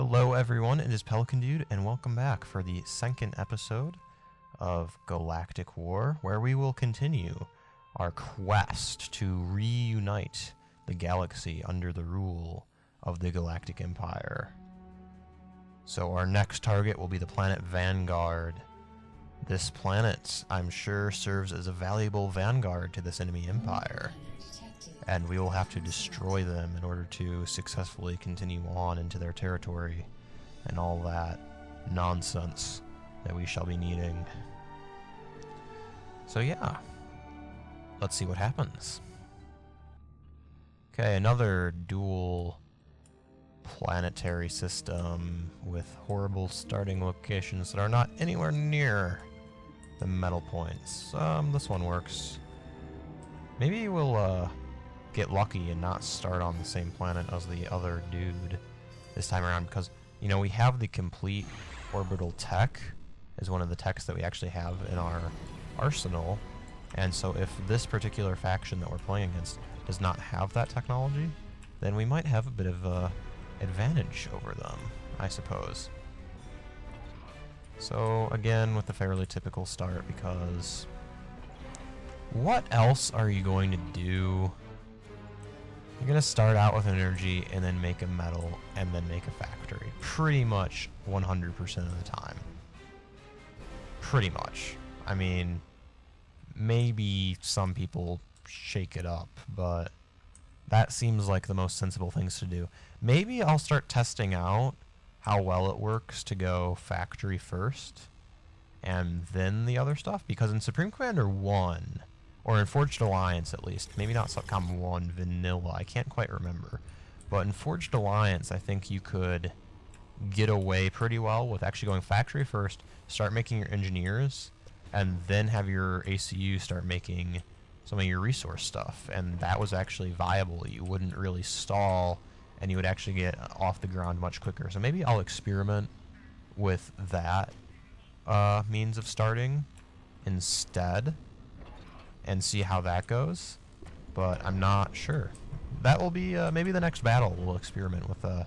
Hello everyone, it is Pelican Dude, and welcome back for the second episode of Galactic War, where we will continue our quest to reunite the galaxy under the rule of the Galactic Empire. So our next target will be the planet Vanguard. This planet, I'm sure, serves as a valuable vanguard to this enemy empire, and we will have to destroy them in order to successfully continue on into their territory and all that nonsense that we shall be needing. So yeah, let's see what happens. Okay, another dual planetary system with horrible starting locations that are not anywhere near the metal points. This one works. Maybe we'll get lucky and not start on the same planet as the other dude this time around, because, you know, we have the complete orbital tech as one of the techs that we actually have in our arsenal, and so if this particular faction that we're playing against does not have that technology, then we might have a bit of a advantage over them, I suppose. So again, with the fairly typical start, because what else are you going to do? You're going to start out with energy and then make a metal and then make a factory. Pretty much 100% of the time. Pretty much. I mean, maybe some people shake it up, but that seems like the most sensible things to do. Maybe I'll start testing out how well it works to go factory first and then the other stuff, because in Supreme Commander 1, or in Forged Alliance at least, maybe not Subcom 1 vanilla, I can't quite remember, but in Forged Alliance I think you could get away pretty well with actually going factory first, start making your engineers, and then have your ACU start making some of your resource stuff, and that was actually viable. You wouldn't really stall, and you would actually get off the ground much quicker. So maybe I'll experiment with that means of starting instead and see how that goes, but I'm not sure. That will be maybe the next battle. We'll experiment with a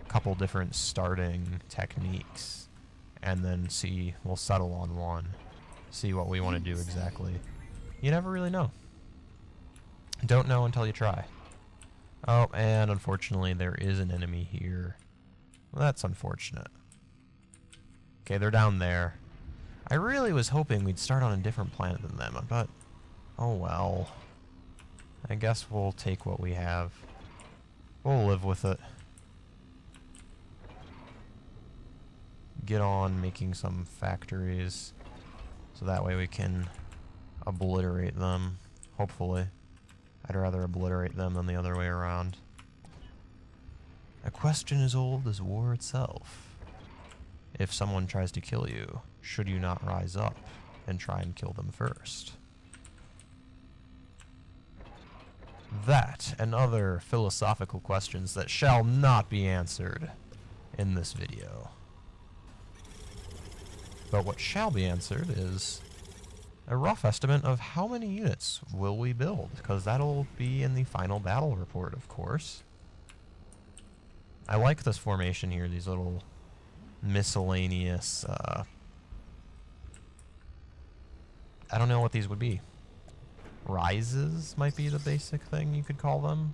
couple different starting techniques, and then we'll settle on one, see what we want to do exactly. You never really know. Don't know until you try. Oh, and unfortunately there is an enemy here. Well, that's unfortunate. Okay, they're down there. I really was hoping we'd start on a different planet than them, but oh well. I guess we'll take what we have. We'll live with it. Get on making some factories, so that way we can obliterate them, hopefully. I'd rather obliterate them than the other way around. A question as old as war itself. If someone tries to kill you, should you not rise up and try and kill them first? That and other philosophical questions that shall not be answered in this video. But what shall be answered is a rough estimate of how many units will we build, because that'll be in the final battle report, of course. I like this formation here, these little miscellaneous, I don't know what these would be. Rises might be the basic thing you could call them.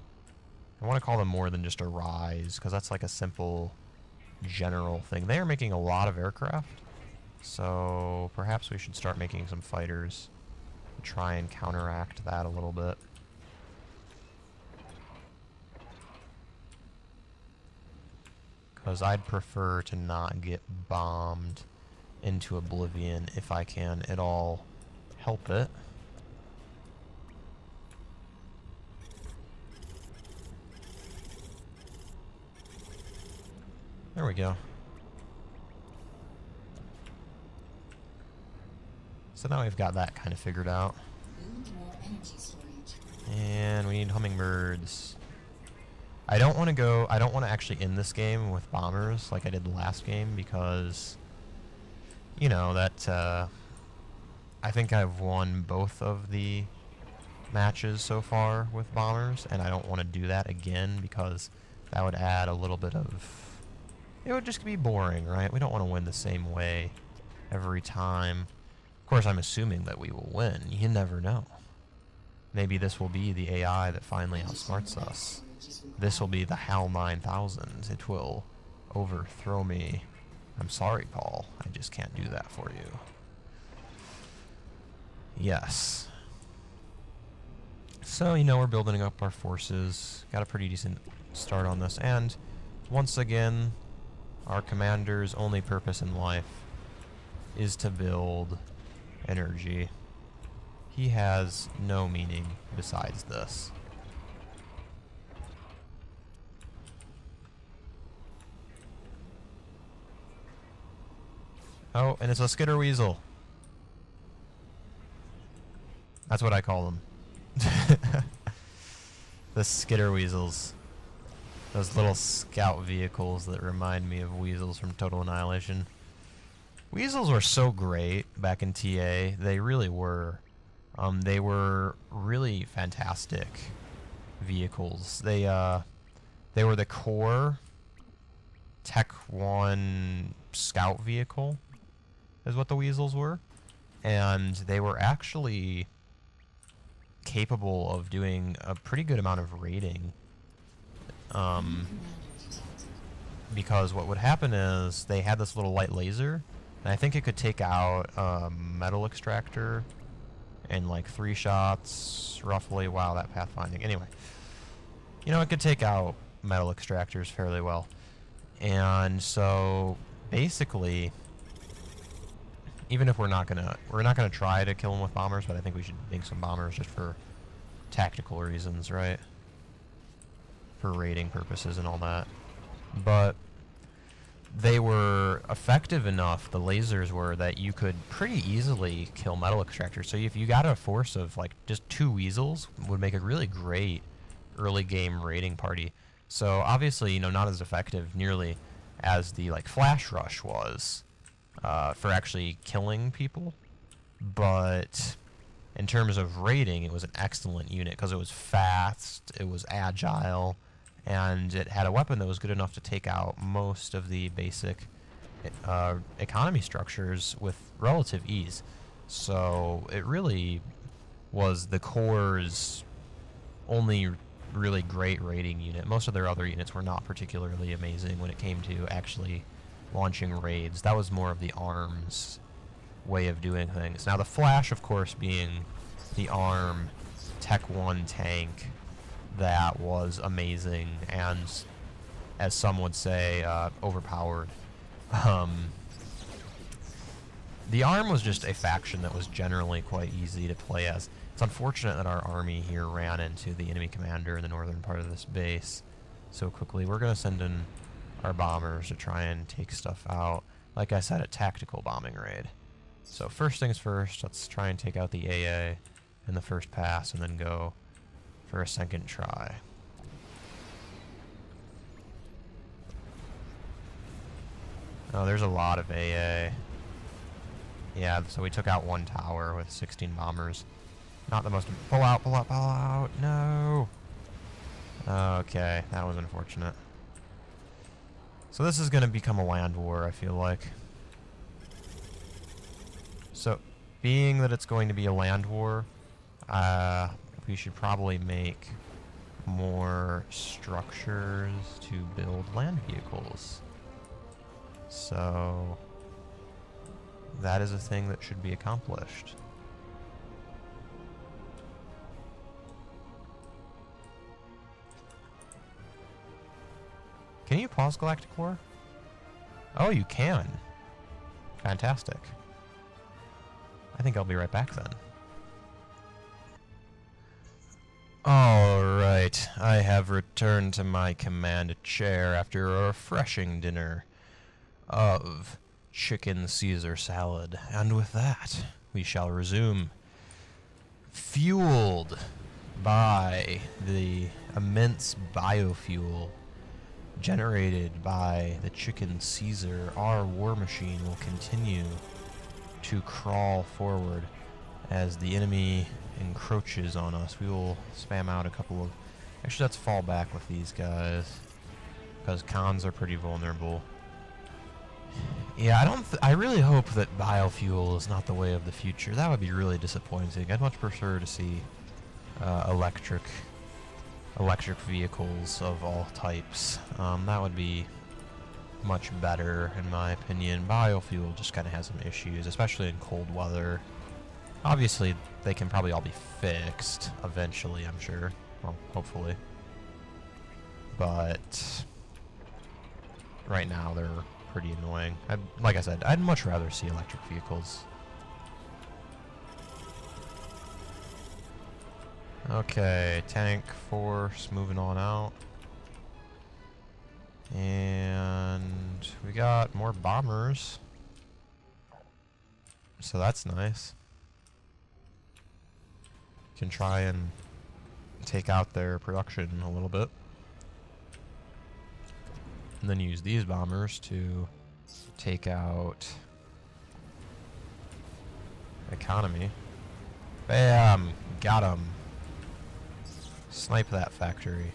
I want to call them more than just a rise, because that's like a simple general thing. They are making a lot of aircraft, so perhaps we should start making some fighters to try and counteract that a little bit. Because I'd prefer to not get bombed into oblivion if I can at all help it. There we go. So now we've got that kind of figured out. And we need hummingbirds. I don't want to actually end this game with bombers like I did the last game, because, you know, that, I think I've won both of the matches so far with bombers, and I don't want to do that again, because that would add a little bit of it would just be boring, right? We don't want to win the same way every time. Of course, I'm assuming that we will win. You never know. Maybe this will be the AI that finally outsmarts us. This will be the HAL 9000. It will overthrow me. I'm sorry, Paul. I just can't do that for you. Yes. So, you know, we're building up our forces. Got a pretty decent start on this. And once again, our commander's only purpose in life is to build energy. He has no meaning besides this. Oh, and it's a skitter weasel. That's what I call them. The skitter weasels. Those little scout vehicles that remind me of weasels from Total Annihilation. Weasels were so great back in TA. They really were. They were really fantastic vehicles. They were the core Tech 1 scout vehicle, is what the weasels were. And they were actually capable of doing a pretty good amount of raiding. Because what would happen is they had this little light laser, and I think it could take out a metal extractor in like 3 shots, roughly. Wow, that pathfinding. Anyway, you know, it could take out metal extractors fairly well. And so basically, even if we're not gonna try to kill them with bombers, but I think we should make some bombers just for tactical reasons, right? For raiding purposes and all that. But they were effective enough, the lasers were, that you could pretty easily kill metal extractors. So if you got a force of like just 2 weasels, would make a really great early game raiding party. So obviously, you know, not as effective nearly as the like flash rush was for actually killing people, but in terms of raiding, it was an excellent unit because it was fast, it was agile, and it had a weapon that was good enough to take out most of the basic economy structures with relative ease. So it really was the Corps' only really great raiding unit. Most of their other units were not particularly amazing when it came to actually launching raids. That was more of the ARM's way of doing things. Now the Flash, of course, being the ARM Tech 1 tank that was amazing and, as some would say, overpowered. The ARM was just a faction that was generally quite easy to play as. It's unfortunate that our army here ran into the enemy commander in the northern part of this base so quickly. We're going to send in our bombers to try and take stuff out. Like I said, a tactical bombing raid. So first things first, let's try and take out the AA in the first pass and then go for a second try. Oh, there's a lot of AA. Yeah, so we took out 1 tower with 16 bombers. Not the most... Pull out, pull out, pull out! No! Okay, that was unfortunate. So this is going to become a land war, I feel like. So, being that it's going to be a land war, we should probably make more structures to build land vehicles. So, that is a thing that should be accomplished. Can you pause Galactic War? Oh, you can. Fantastic. I think I'll be right back then. Alright, I have returned to my command chair after a refreshing dinner of chicken Caesar salad. And with that, we shall resume. Fueled by the immense biofuel generated by the chicken Caesar, our war machine will continue to crawl forward as the enemy encroaches on us. We will spam out a couple of... Actually, let's fall back with these guys, because cons are pretty vulnerable. Yeah, I really hope that biofuel is not the way of the future. That would be really disappointing. I'd much prefer to see electric vehicles of all types. That would be much better, in my opinion. Biofuel just kind of has some issues, especially in cold weather. Obviously, they can probably all be fixed eventually, I'm sure. Well, hopefully. But right now, they're pretty annoying. Like I said, I'd much rather see electric vehicles. Okay, tank force moving on out. And we got more bombers. So that's nice. Can try and take out their production a little bit. And then use these bombers to take out economy. Bam! Got him. Snipe that factory.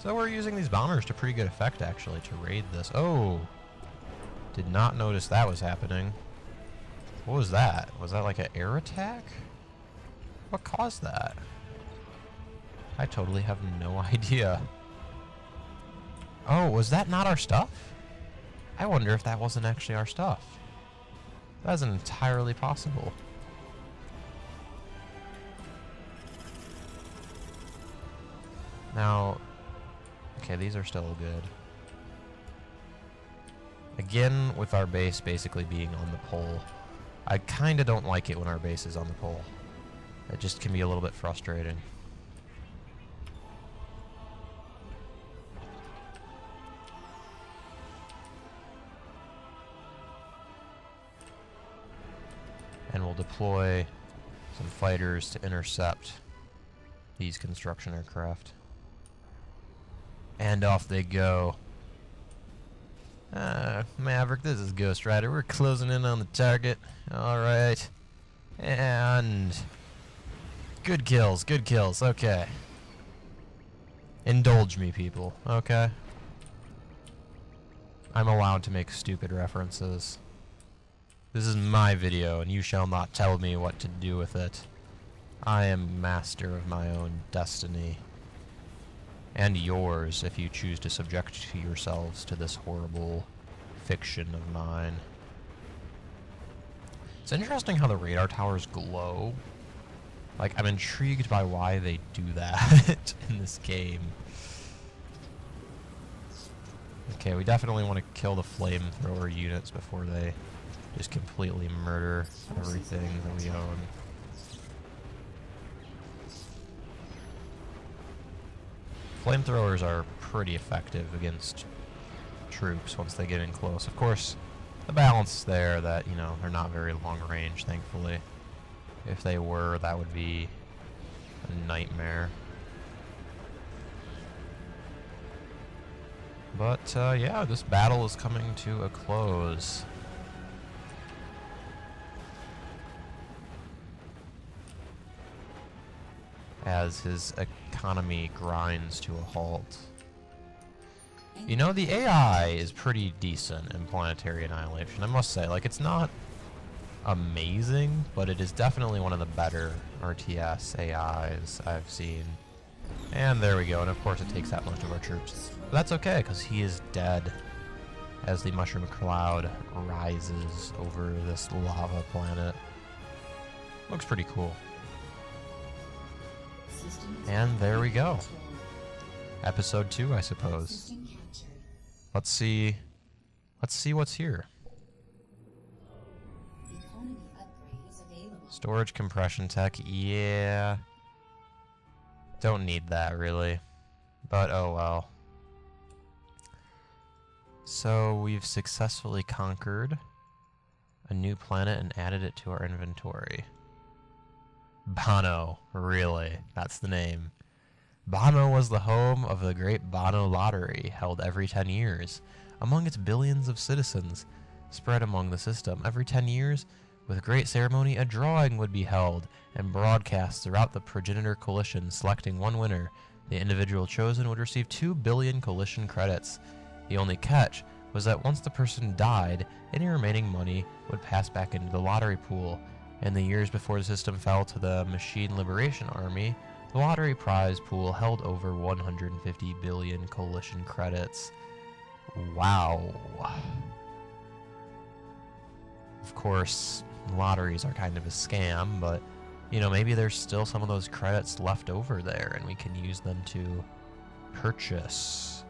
So we're using these bombers to pretty good effect, actually, to raid this. Oh! Did not notice that was happening. What was that? Was that like an air attack? What caused that? I totally have no idea. Oh, was that not our stuff? I wonder if that wasn't actually our stuff. That's entirely possible. Now, okay, these are still good. Again, with our base basically being on the pole, I kind of don't like it when our base is on the pole. It just can be a little bit frustrating. And we'll deploy some fighters to intercept these construction aircraft. And off they go. Maverick, this is Ghost Rider. We're closing in on the target. Alright. And good kills, good kills. Okay. Indulge me, people. Okay. I'm allowed to make stupid references. This is my video, and you shall not tell me what to do with it. I am master of my own destiny. And yours, if you choose to subject yourselves to this horrible fiction of mine. It's interesting how the radar towers glow. Like, I'm intrigued by why they do that in this game. Okay, we definitely want to kill the flamethrower units before they just completely murder everything that we own. Flamethrowers are pretty effective against troops once they get in close. Of course, the balance is there that, you know, they're not very long range, thankfully. If they were, that would be a nightmare. But, yeah, this battle is coming to a close. As his economy grinds to a halt. You know, the AI is pretty decent in Planetary Annihilation, I must say. Like, it's not amazing, but it is definitely one of the better RTS AIs I've seen. And there we go, and of course it takes out most of our troops. But that's okay, because he is dead as the mushroom cloud rises over this lava planet. Looks pretty cool. And there we go. Episode 2, I suppose. Let's see what's here. Storage compression tech, yeah. Don't need that, really. But oh well. So we've successfully conquered a new planet and added it to our inventory. Bono, really, that's the name. Bono was the home of the great Bono Lottery, held every 10 years, among its billions of citizens spread among the system. Every 10 years, With great ceremony, a drawing would be held and broadcast throughout the progenitor coalition, selecting one winner. The individual chosen would receive 2 billion coalition credits. The only catch was that once the person died, any remaining money would pass back into the lottery pool. In the years before the system fell to the Machine Liberation Army, the lottery prize pool held over 150 billion coalition credits. Wow. Of course, lotteries are kind of a scam, but, you know, maybe there's still some of those credits left over there, and we can use them to purchase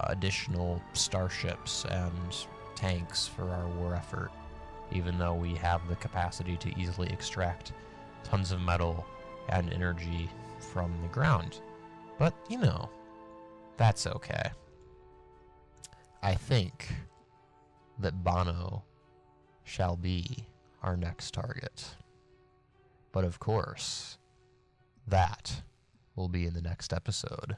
additional starships and tanks for our war effort, even though we have the capacity to easily extract tons of metal and energy from the ground. But, you know, that's okay. I think that Bono shall be our next target. But of course, that will be in the next episode.